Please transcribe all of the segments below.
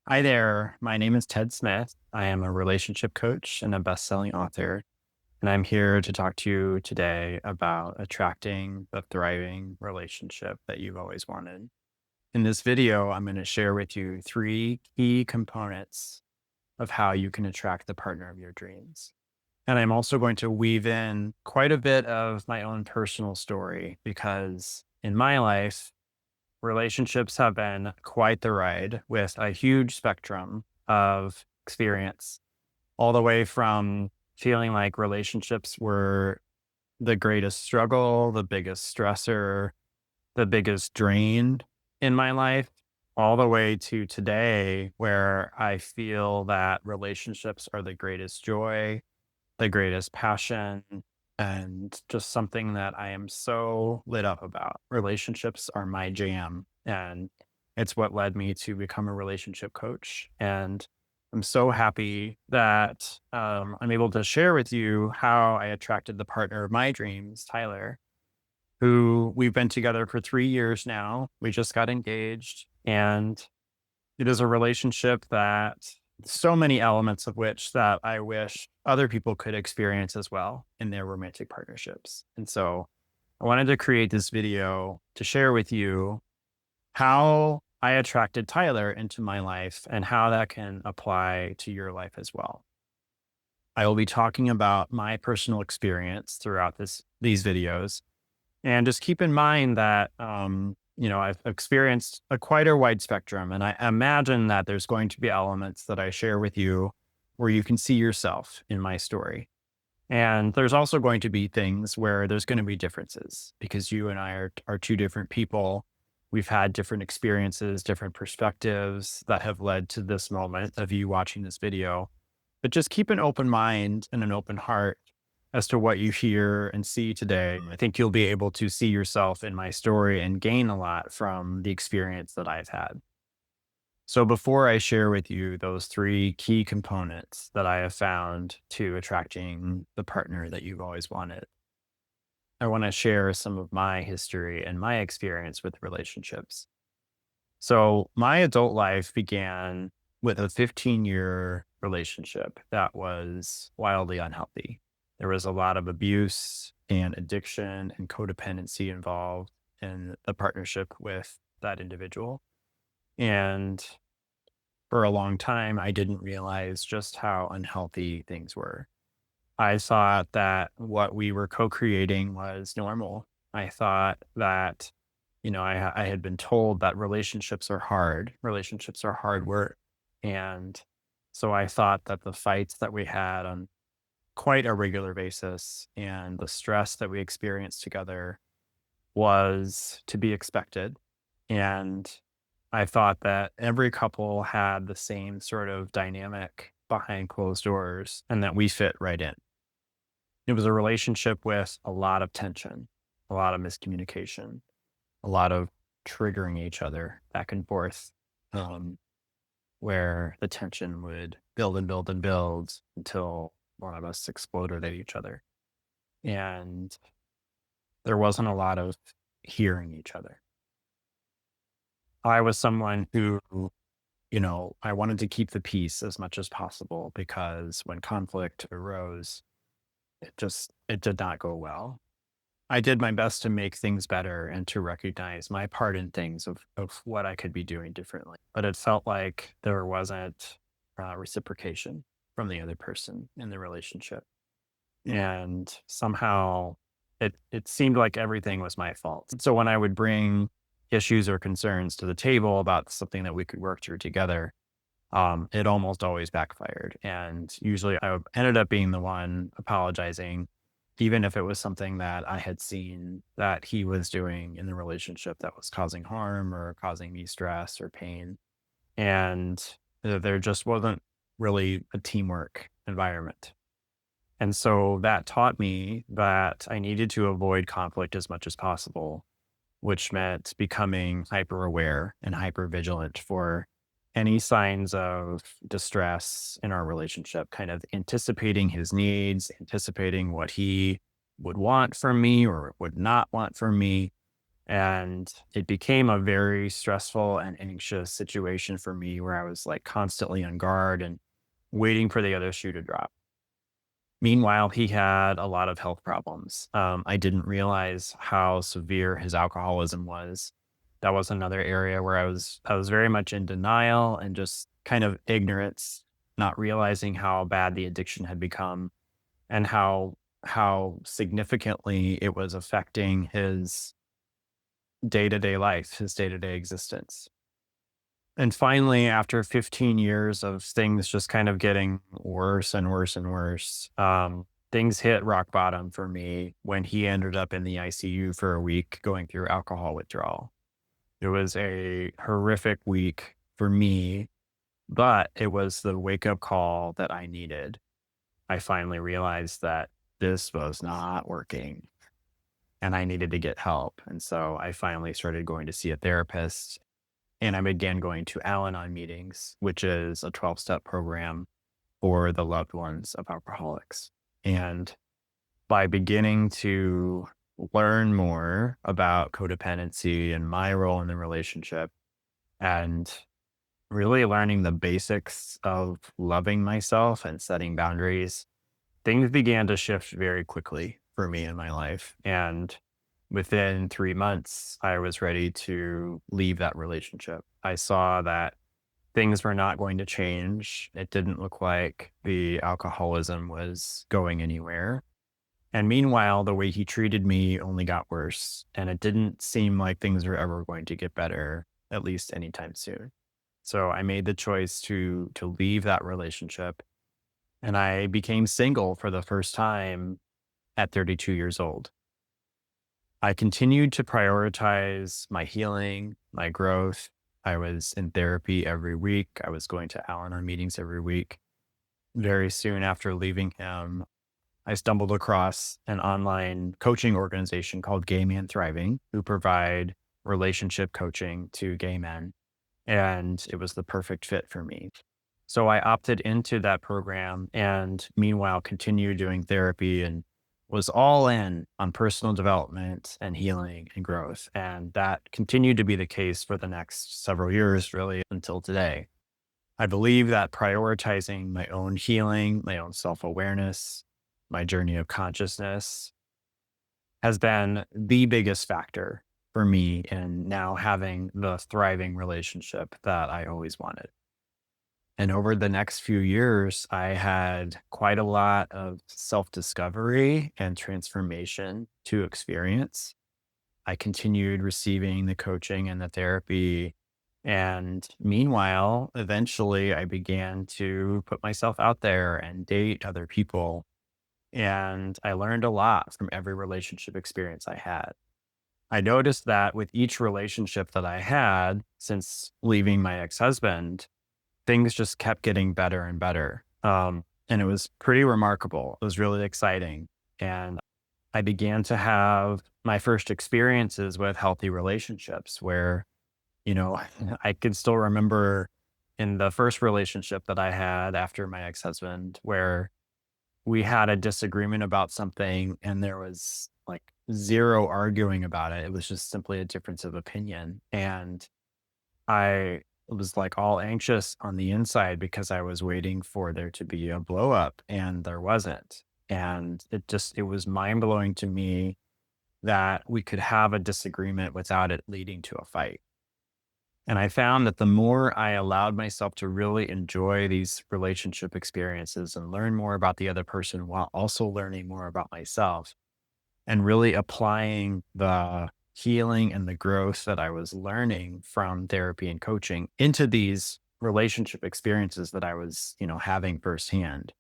Hi there. My name is Ted Smith. I am a relationship coach and a best-selling author, and I'm here to talk to you today about attracting the thriving relationship that you've always wanted. In this video, I'm going to share with you three key components of how you can attract the partner of your dreams. And I'm also going to weave in quite a bit of my own personal story because in my life, relationships have been quite the ride with a huge spectrum of experience, all the way from feeling like relationships were the greatest struggle, the biggest stressor, the biggest drain in my life, all the way to today, where I feel that relationships are the greatest joy, the greatest passion, and just something that I am so lit up about. Relationships are my jam, and it's what led me to become a relationship coach. And I'm so happy that I'm able to share with you how I attracted the partner of my dreams, Tyler, who we've been together for 3 years now. We just got engaged, and it is a relationship that so many elements of which that I wish other people could experience as well in their romantic partnerships. And so I wanted to create this video to share with you how I attracted Tyler into my life and how that can apply to your life as well. I will be talking about my personal experience throughout these videos, and just keep in mind that, I've experienced a quite a wide spectrum, and I imagine that there's going to be elements that I share with you where you can see yourself in my story. And there's also going to be things where there's going to be differences because you and I are two different people. We've had different experiences, different perspectives that have led to this moment of you watching this video. But just keep an open mind and an open heart as to what you hear and see today. I think you'll be able to see yourself in my story and gain a lot from the experience that I've had. So, before I share with you those three key components that I have found to attracting the partner that you've always wanted, I want to share some of my history and my experience with relationships. So, my adult life began with a 15-year relationship that was wildly unhealthy. There was a lot of abuse and addiction and codependency involved in the partnership with that individual. And for a long time, I didn't realize just how unhealthy things were. I thought that what we were co-creating was normal. I thought that, I had been told that relationships are hard work. And so I thought that the fights that we had on quite a regular basis and the stress that we experienced together was to be expected. And I thought that every couple had the same sort of dynamic behind closed doors and that we fit right in. It was a relationship with a lot of tension, a lot of miscommunication, a lot of triggering each other back and forth, um, where the tension would build and build and build until one of us exploded at each other. And there wasn't a lot of hearing each other. I was someone who, I wanted to keep the peace as much as possible because when conflict arose, it did not go well. I did my best to make things better and to recognize my part in things of what I could be doing differently. But it felt like there wasn't reciprocation from the other person in the relationship. And somehow it seemed like everything was my fault. So when I would bring issues or concerns to the table about something that we could work through together, it almost always backfired. And usually ended up being the one apologizing, even if it was something that I had seen that he was doing in the relationship that was causing harm or causing me stress or pain. And there just wasn't really a teamwork environment. And so that taught me that I needed to avoid conflict as much as possible, which meant becoming hyper aware and hyper vigilant for any signs of distress in our relationship, kind of anticipating his needs, anticipating what he would want from me or would not want from me, And it became a very stressful and anxious situation for me where I was like constantly on guard and waiting for the other shoe to drop. Meanwhile, he had a lot of health problems. I didn't realize how severe his alcoholism was. That was another area where I was very much in denial and just kind of ignorance, not realizing how bad the addiction had become and how significantly it was affecting his day-to-day life, his day-to-day existence. And finally, after 15 years of things just kind of getting worse and worse and worse, things hit rock bottom for me when he ended up in the ICU for a week going through alcohol withdrawal. It was a horrific week for me, but it was the wake up call that I needed. I finally realized that this was not working and I needed to get help. And so I finally started going to see a therapist and I began going to Al Anon meetings, which is a 12-step program for the loved ones of alcoholics. And by beginning to learn more about codependency and my role in the relationship and really learning the basics of loving myself and setting boundaries, things began to shift very quickly for me in my life. And within 3 months, I was ready to leave that relationship. I saw that things were not going to change. It didn't look like the alcoholism was going anywhere. And meanwhile, the way he treated me only got worse. And it didn't seem like things were ever going to get better, at least anytime soon. So I made the choice to leave that relationship and I became single for the first time at 32 years old. I continued to prioritize my healing, my growth. I was in therapy every week. I was going to Al Anon meetings every week. Very soon after leaving him, I stumbled across an online coaching organization called Gay Man Thriving, who provide relationship coaching to gay men. And it was the perfect fit for me. So I opted into that program and meanwhile continued doing therapy and was all in on personal development and healing and growth. And that continued to be the case for the next several years, really until today. I believe that prioritizing my own healing, my own self awareness, my journey of consciousness has been the biggest factor for me in now having the thriving relationship that I always wanted. And over the next few years, I had quite a lot of self discovery and transformation to experience. I continued receiving the coaching and the therapy. And meanwhile, eventually, I began to put myself out there and date other people. And I learned a lot from every relationship experience I had. I noticed that with each relationship that I had since leaving my ex husband, things just kept getting better and better. And it was pretty remarkable. It was really exciting. And I began to have my first experiences with healthy relationships where, you know, I could still remember in the first relationship that I had after my ex husband, where we had a disagreement about something and there was like zero arguing about it. It was just simply a difference of opinion. And I was like all anxious on the inside because I was waiting for there to be a blow up and there wasn't. And it was mind blowing to me that we could have a disagreement without it leading to a fight. And I found that the more I allowed myself to really enjoy these relationship experiences and learn more about the other person while also learning more about myself, and really applying the healing and the growth that I was learning from therapy and coaching into these relationship experiences that I was, having firsthand.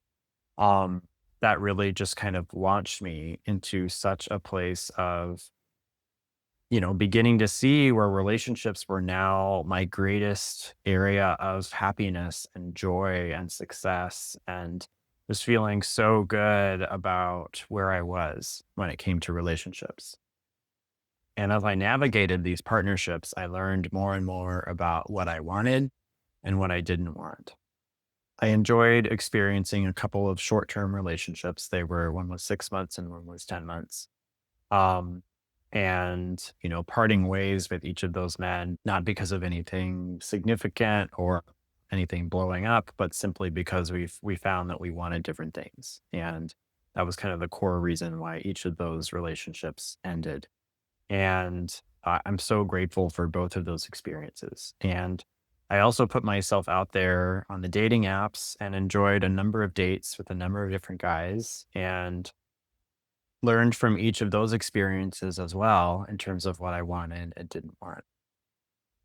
Um, that really just kind of launched me into such a place of, beginning to see where relationships were now my greatest area of happiness and joy and success and was feeling so good about where I was when it came to relationships. And as I navigated these partnerships, I learned more and more about what I wanted and what I didn't want. I enjoyed experiencing a couple of short term relationships. One was 6 months and one was 10 months. Um, and, parting ways with each of those men, not because of anything significant or anything blowing up, but simply because we found that we wanted different things. And that was kind of the core reason why each of those relationships ended. And I'm so grateful for both of those experiences. And I also put myself out there on the dating apps and enjoyed a number of dates with a number of different guys and learned from each of those experiences as well in terms of what I wanted and didn't want.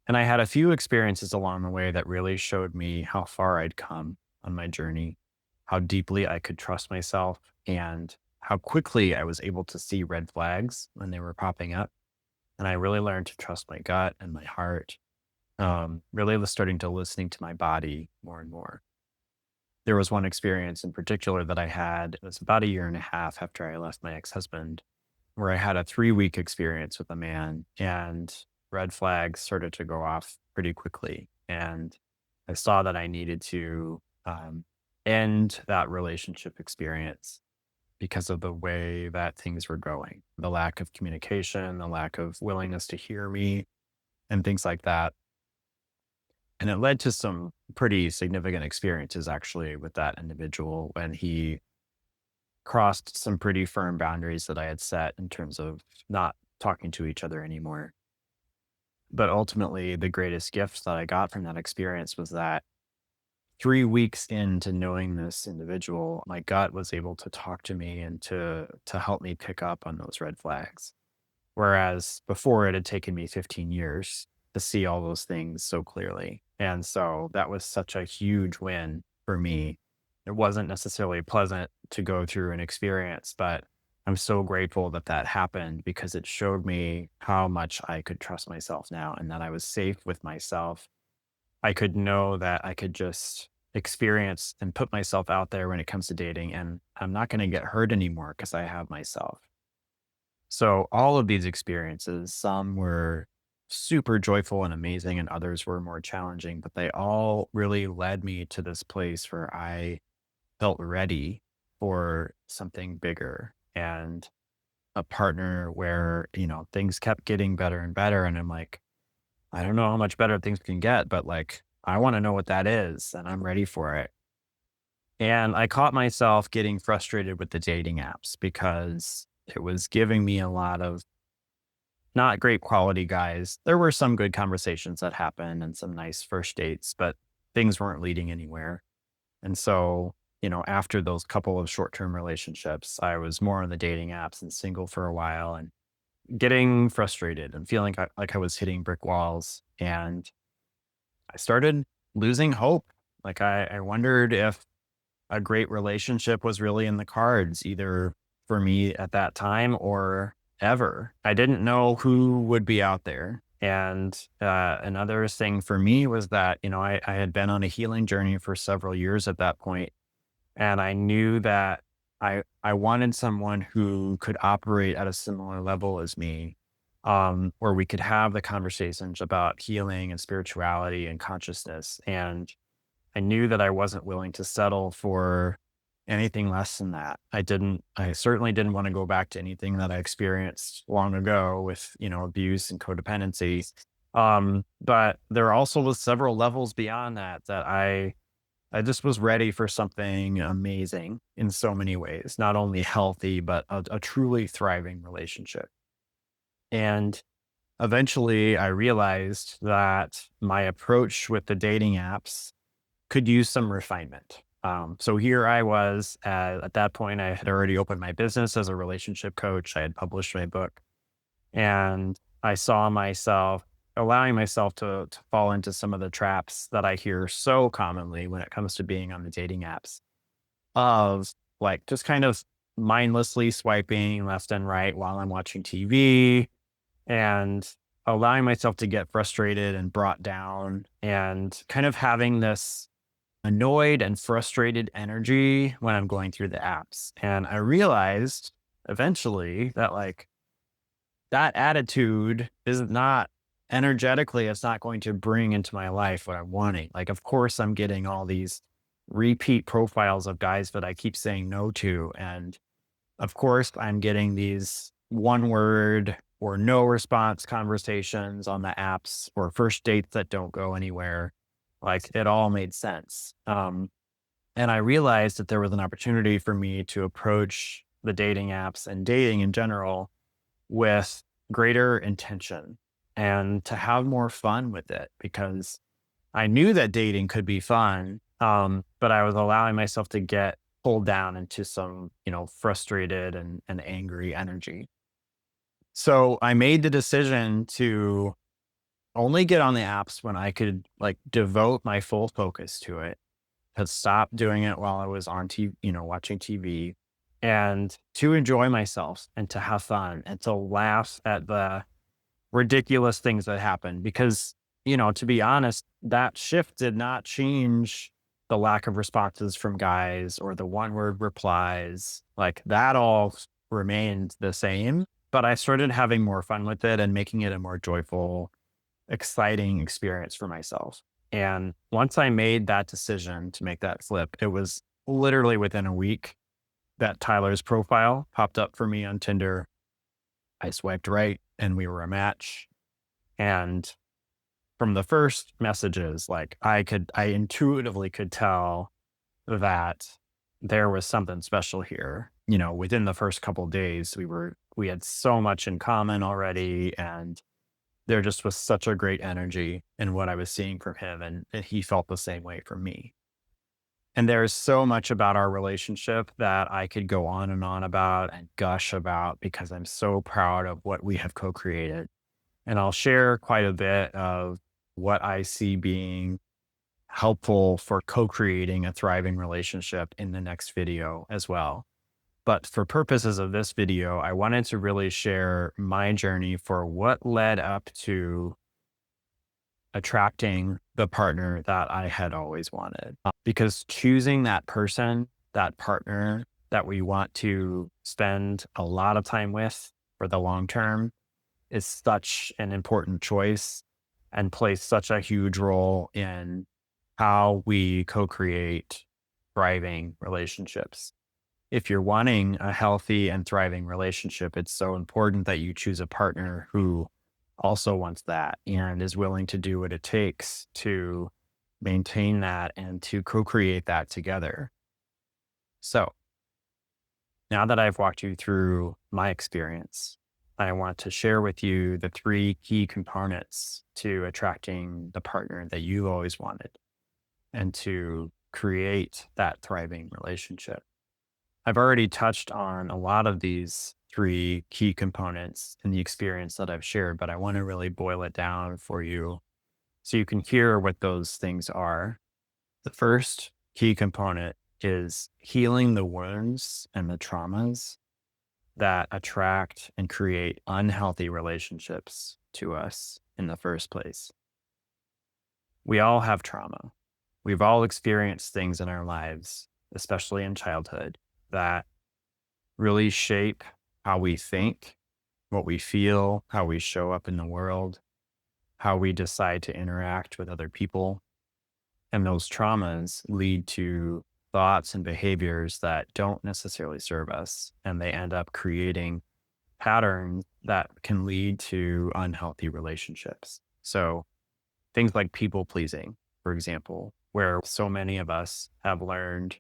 And I had a few experiences along the way that really showed me how far I'd come on my journey, how deeply I could trust myself, and how quickly I was able to see red flags when they were popping up. And I really learned to trust my gut and my heart. Really was starting to listening to my body more and more. There was one experience in particular that I had. It was about a year and a half after I left my ex-husband, where I had a 3-week experience with a man, and red flags started to go off pretty quickly. And I saw that I needed to end that relationship experience because of the way that things were going, the lack of communication, the lack of willingness to hear me, and things like that. And it led to some pretty significant experiences actually with that individual when he crossed some pretty firm boundaries that I had set in terms of not talking to each other anymore. But ultimately, the greatest gift that I got from that experience was that 3 weeks into knowing this individual, my gut was able to talk to me and to help me pick up on those red flags. Whereas before it had taken me 15 years to see all those things so clearly. And so that was such a huge win for me. It wasn't necessarily pleasant to go through an experience, but I'm so grateful that that happened because it showed me how much I could trust myself now and that I was safe with myself. I could know that I could just experience and put myself out there when it comes to dating, and I'm not going to get hurt anymore because I have myself. So all of these experiences, some were super joyful and amazing, and others were more challenging, but they all really led me to this place where I felt ready for something bigger and a partner where, things kept getting better and better. And I'm like, I don't know how much better things can get, but like, I want to know what that is and I'm ready for it. And I caught myself getting frustrated with the dating apps because it was giving me a lot of not great quality guys. There were some good conversations that happened and some nice first dates, but things weren't leading anywhere. And so, after those couple of short term relationships, I was more on the dating apps and single for a while and getting frustrated and feeling like I was hitting brick walls. And I started losing hope. Like I wondered if a great relationship was really in the cards, either for me at that time or ever. I didn't know who would be out there. And another thing for me was that, I had been on a healing journey for several years at that point, and I knew that I wanted someone who could operate at a similar level as me, where we could have the conversations about healing and spirituality and consciousness. And I knew that I wasn't willing to settle for anything less than that. I certainly didn't want to go back to anything that I experienced long ago with, abuse and codependency. But there also was several levels beyond that I just was ready for something amazing in so many ways, not only healthy, but a truly thriving relationship. And eventually I realized that my approach with the dating apps could use some refinement. So here I was at that point, I had already opened my business as a relationship coach. I had published my book, and I saw myself allowing myself to fall into some of the traps that I hear so commonly when it comes to being on the dating apps of like just kind of mindlessly swiping left and right while I'm watching TV and allowing myself to get frustrated and brought down and kind of having this annoyed and frustrated energy when I'm going through the apps. And I realized eventually that like that attitude is not energetically, it's not going to bring into my life what I'm wanting. Like, of course, I'm getting all these repeat profiles of guys that I keep saying no to. And of course, I'm getting these one word or no response conversations on the apps or first dates that don't go anywhere. Like it all made sense. And I realized that there was an opportunity for me to approach the dating apps and dating in general with greater intention and to have more fun with it because I knew that dating could be fun, but I was allowing myself to get pulled down into some, frustrated and angry energy. So I made the decision to only get on the apps when I could like devote my full focus to it, to stop doing it while I was on TV, watching TV, and to enjoy myself and to have fun and to laugh at the ridiculous things that happen because, to be honest, that shift did not change the lack of responses from guys or the one word replies. Like that all remained the same, but I started having more fun with it and making it a more joyful, exciting experience for myself. And once I made that decision to make that flip, it was literally within a week that Tyler's profile popped up for me on Tinder. I swiped right and we were a match. And from the first messages, like I intuitively could tell that there was something special here. Within the first couple days, we had so much in common already. And there just was such a great energy in what I was seeing from him. And he felt the same way from me. And there's so much about our relationship that I could go on and on about and gush about because I'm so proud of what we have co created. And I'll share quite a bit of what I see being helpful for co creating a thriving relationship in the next video as well. But for purposes of this video, I wanted to really share my journey for what led up to attracting the partner that I had always wanted. Because choosing that person, that partner that we want to spend a lot of time with for the long term is such an important choice and plays such a huge role in how we co-create thriving relationships. If you're wanting a healthy and thriving relationship, it's so important that you choose a partner who also wants that and is willing to do what it takes to maintain that and to co-create that together. So now that I've walked you through my experience, I want to share with you the three key components to attracting the partner that you've always wanted and to create that thriving relationship. I've already touched on a lot of these three key components in the experience that I've shared, but I want to really boil it down for you so you can hear what those things are. The first key component is healing the wounds and the traumas that attract and create unhealthy relationships to us in the first place. We all have trauma. We've all experienced things in our lives, especially in childhood, that really shape how we think, what we feel, how we show up in the world, how we decide to interact with other people. And those traumas lead to thoughts and behaviors that don't necessarily serve us. And they end up creating patterns that can lead to unhealthy relationships. So things like people pleasing, for example, where so many of us have learned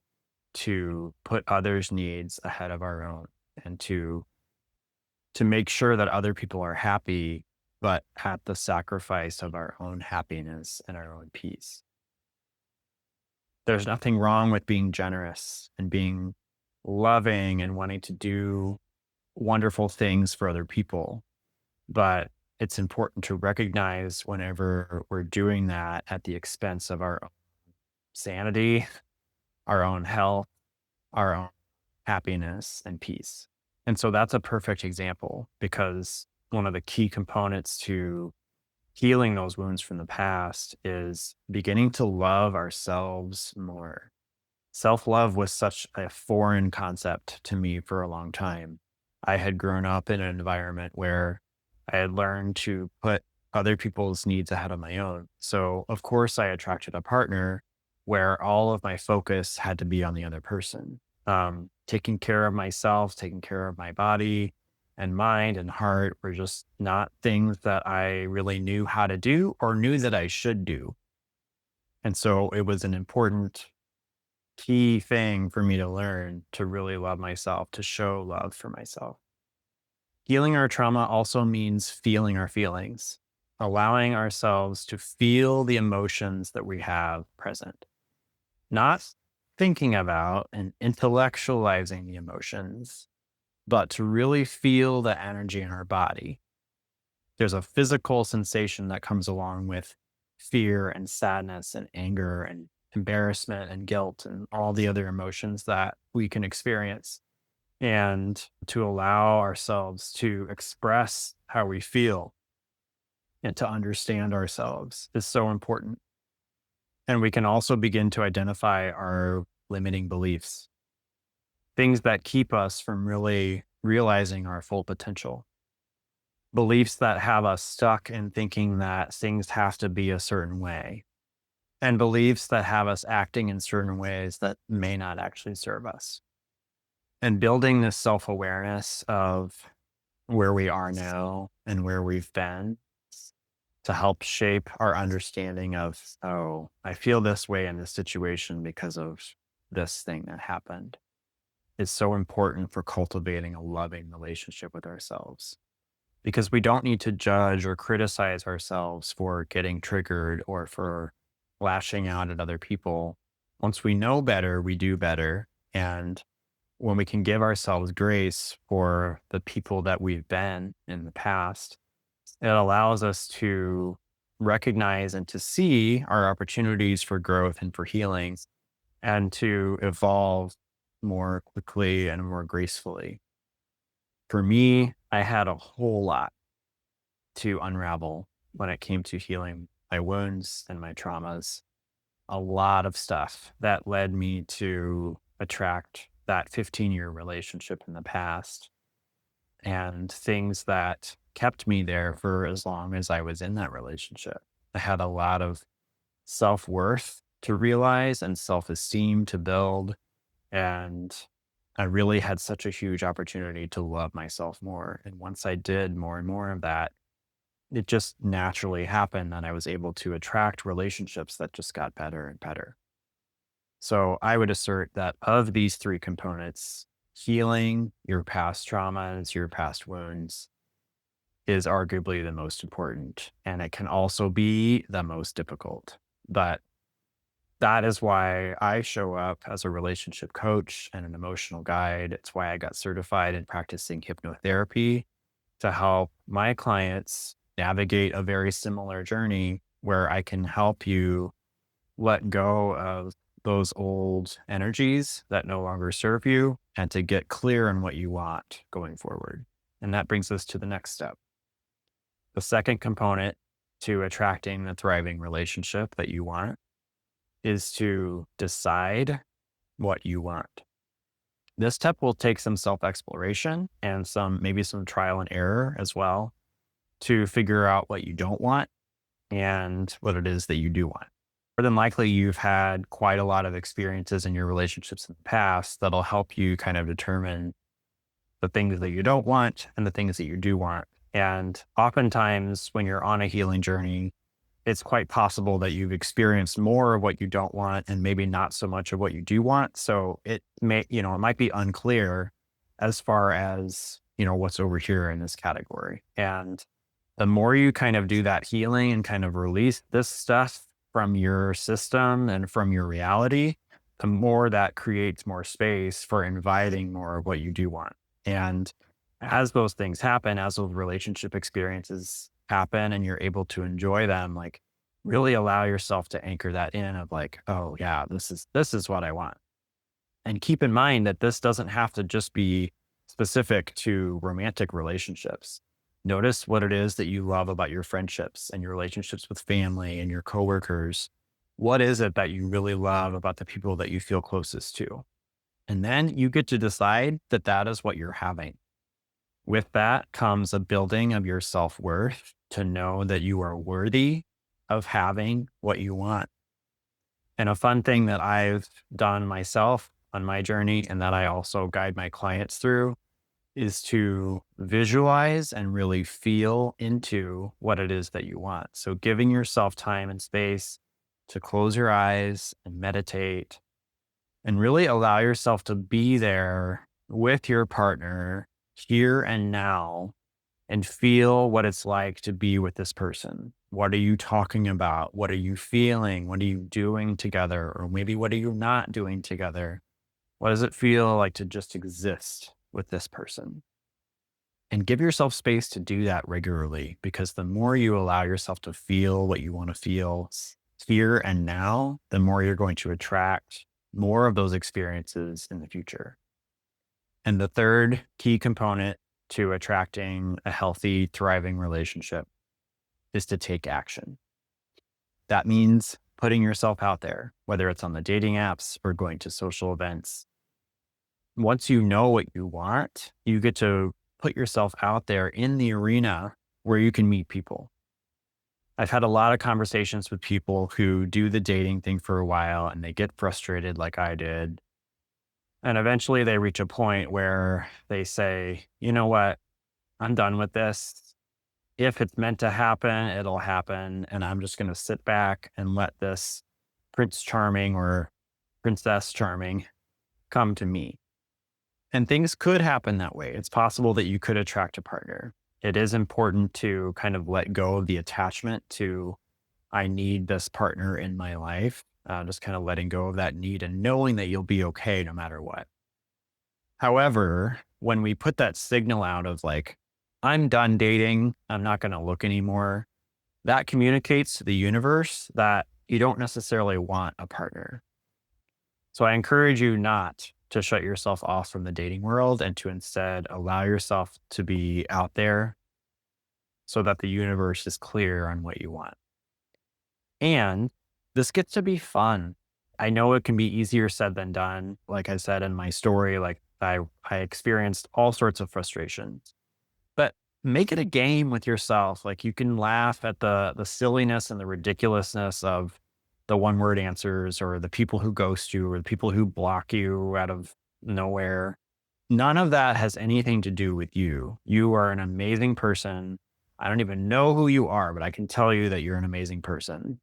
to put others' needs ahead of our own and to make sure that other people are happy, but at the sacrifice of our own happiness and our own peace. There's nothing wrong with being generous and being loving and wanting to do wonderful things for other people. But it's important to recognize whenever we're doing that at the expense of our own sanity, our own health, our own happiness and peace. And so that's a perfect example because one of the key components to healing those wounds from the past is beginning to love ourselves more. Self love was such a foreign concept to me for a long time. I had grown up in an environment where I had learned to put other people's needs ahead of my own. So, of course, I attracted a partner where all of my focus had to be on the other person. Taking care of myself, taking care of my body, and mind and heart were just not things that I really knew how to do or knew that I should do. And so it was an important key thing for me to learn to really love myself, to show love for myself. Healing our trauma also means feeling our feelings, allowing ourselves to feel the emotions that we have present, not thinking about and intellectualizing the emotions, but to really feel the energy in our body. There's a physical sensation that comes along with fear and sadness and anger and embarrassment and guilt and all the other emotions that we can experience. And to allow ourselves to express how we feel and to understand ourselves is so important. And we can also begin to identify our limiting beliefs, things that keep us from really realizing our full potential, beliefs that have us stuck in thinking that things have to be a certain way, and beliefs that have us acting in certain ways that may not actually serve us. And building this self awareness of where we are now and where we've been to help shape our understanding of, oh, I feel this way in this situation because of this thing that happened is so important for cultivating a loving relationship with ourselves. Because we don't need to judge or criticize ourselves for getting triggered or for lashing out at other people. Once we know better, we do better. And when we can give ourselves grace for the people that we've been in the past, it allows us to recognize and to see our opportunities for growth and for healing and to evolve more quickly and more gracefully. For me, I had a whole lot to unravel when it came to healing my wounds and my traumas. A lot of stuff that led me to attract that 15-year relationship in the past and things that kept me there for as long as I was in that relationship. I had a lot of self worth to realize and self esteem to build. And I really had such a huge opportunity to love myself more. And once I did more and more of that, it just naturally happened that I was able to attract relationships that just got better and better. So I would assert that of these three components, healing your past traumas, your past wounds is arguably the most important. And it can also be the most difficult. But that is why I show up as a relationship coach and an emotional guide. It's why I got certified in practicing hypnotherapy to help my clients navigate a very similar journey where I can help you let go of those old energies that no longer serve you and to get clear on what you want going forward. And that brings us to the next step. The second component to attracting the thriving relationship that you want is to decide what you want. This step will take some self exploration and maybe some trial and error as well to figure out what you don't want and what it is that you do want. More than likely, you've had quite a lot of experiences in your relationships in the past that'll help you kind of determine the things that you don't want and the things that you do want. And oftentimes, when you're on a healing journey, it's quite possible that you've experienced more of what you don't want and maybe not so much of what you do want. So it might be unclear as far as, what's over here in this category. And the more you kind of do that healing and kind of release this stuff from your system and from your reality, the more that creates more space for inviting more of what you do want. And as those things happen, as those relationship experiences happen and you're able to enjoy them, like really allow yourself to anchor that in of like, oh yeah, this is what I want. And keep in mind that this doesn't have to just be specific to romantic relationships. Notice what it is that you love about your friendships and your relationships with family and your coworkers. What is it that you really love about the people that you feel closest to? And then you get to decide that that is what you're having. With that comes a building of your self worth to know that you are worthy of having what you want. And a fun thing that I've done myself on my journey and that I also guide my clients through is to visualize and really feel into what it is that you want. So, giving yourself time and space to close your eyes and meditate and really allow yourself to be there with your partner here and now and feel what it's like to be with this person. What are you talking about? What are you feeling? What are you doing together? Or maybe what are you not doing together? What does it feel like to just exist with this person? And give yourself space to do that regularly, because the more you allow yourself to feel what you want to feel here and now, the more you're going to attract more of those experiences in the future. And the third key component to attracting a healthy, thriving relationship is to take action. That means putting yourself out there, whether it's on the dating apps or going to social events. Once you know what you want, you get to put yourself out there in the arena where you can meet people. I've had a lot of conversations with people who do the dating thing for a while and they get frustrated like I did. And eventually they reach a point where they say, you know what? I'm done with this. If it's meant to happen, it'll happen. And I'm just going to sit back and let this Prince Charming or Princess Charming come to me. And things could happen that way. It's possible that you could attract a partner. It is important to kind of let go of the attachment to, I need this partner in my life. Just kind of letting go of that need and knowing that you'll be okay no matter what. However, when we put that signal out of like, I'm done dating, I'm not going to look anymore, that communicates to the universe that you don't necessarily want a partner. So I encourage you not to shut yourself off from the dating world and to instead allow yourself to be out there so that the universe is clear on what you want. And this gets to be fun. I know it can be easier said than done. Like I said in my story, like I experienced all sorts of frustrations, but make it a game with yourself. Like you can laugh at the silliness and the ridiculousness of the one word answers or the people who ghost you or the people who block you out of nowhere. None of that has anything to do with you. You are an amazing person. I don't even know who you are, but I can tell you that you're an amazing person.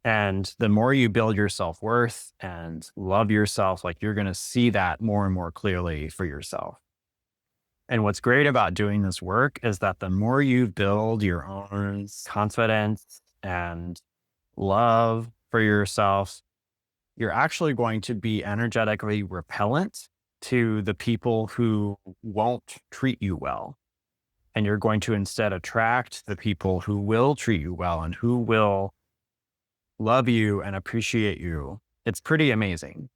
And the more you build your self worth and love yourself, like you're going to see that more and more clearly for yourself. And what's great about doing this work is that the more you build your own confidence and love for yourself, you're actually going to be energetically repellent to the people who won't treat you well. And you're going to instead attract the people who will treat you well and who will love you and appreciate you. It's pretty amazing.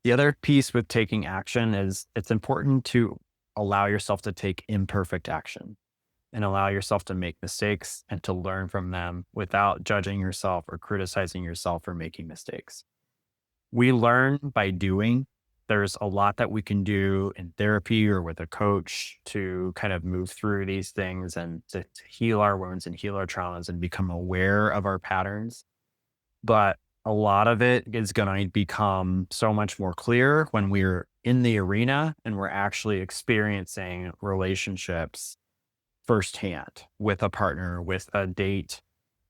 The other piece with taking action is it's important to allow yourself to take imperfect action and allow yourself to make mistakes and to learn from them without judging yourself or criticizing yourself for making mistakes. We learn by doing. There's a lot that we can do in therapy or with a coach to kind of move through these things and to heal our wounds and heal our traumas and become aware of our patterns. But a lot of it is going to become so much more clear when we're in the arena and we're actually experiencing relationships firsthand with a partner, with a date.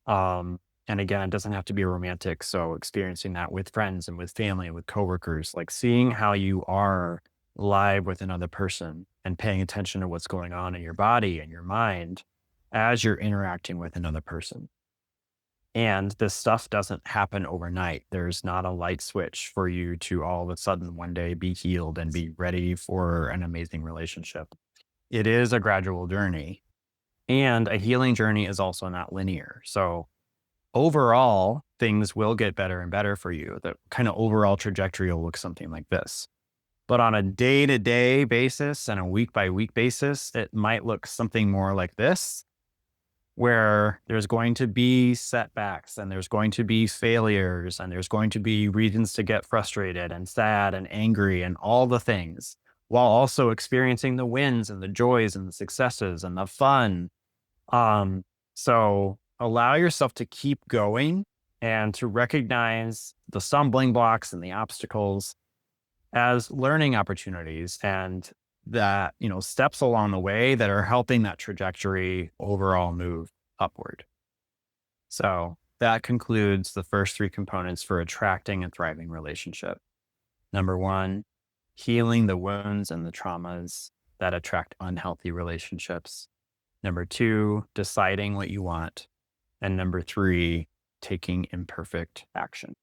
And again, it doesn't have to be romantic. So experiencing that with friends and with family and with coworkers, like seeing how you are live with another person and paying attention to what's going on in your body and your mind as you're interacting with another person. And this stuff doesn't happen overnight. There's not a light switch for you to all of a sudden one day be healed and be ready for an amazing relationship. It is a gradual journey. And a healing journey is also not linear. So overall, things will get better and better for you. The kind of overall trajectory will look something like this. But on a day to day basis and a week by week basis, it might look something more like this, where there's going to be setbacks and there's going to be failures and there's going to be reasons to get frustrated and sad and angry and all the things, while also experiencing the wins and the joys and the successes and the fun. So allow yourself to keep going and to recognize the stumbling blocks and the obstacles as learning opportunities and that, steps along the way that are helping that trajectory overall move upward. So that concludes the first three components for attracting a thriving relationship. Number one, healing the wounds and the traumas that attract unhealthy relationships. Number two, deciding what you want. And number three, taking imperfect action.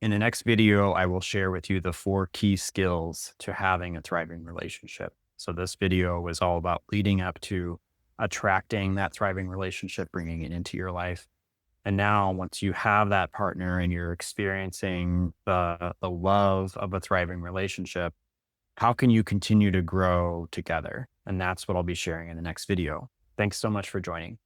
In the next video, I will share with you the 4 key skills to having a thriving relationship. So this video was all about leading up to attracting that thriving relationship, bringing it into your life. And now once you have that partner and you're experiencing the love of a thriving relationship, how can you continue to grow together? And that's what I'll be sharing in the next video. Thanks so much for joining.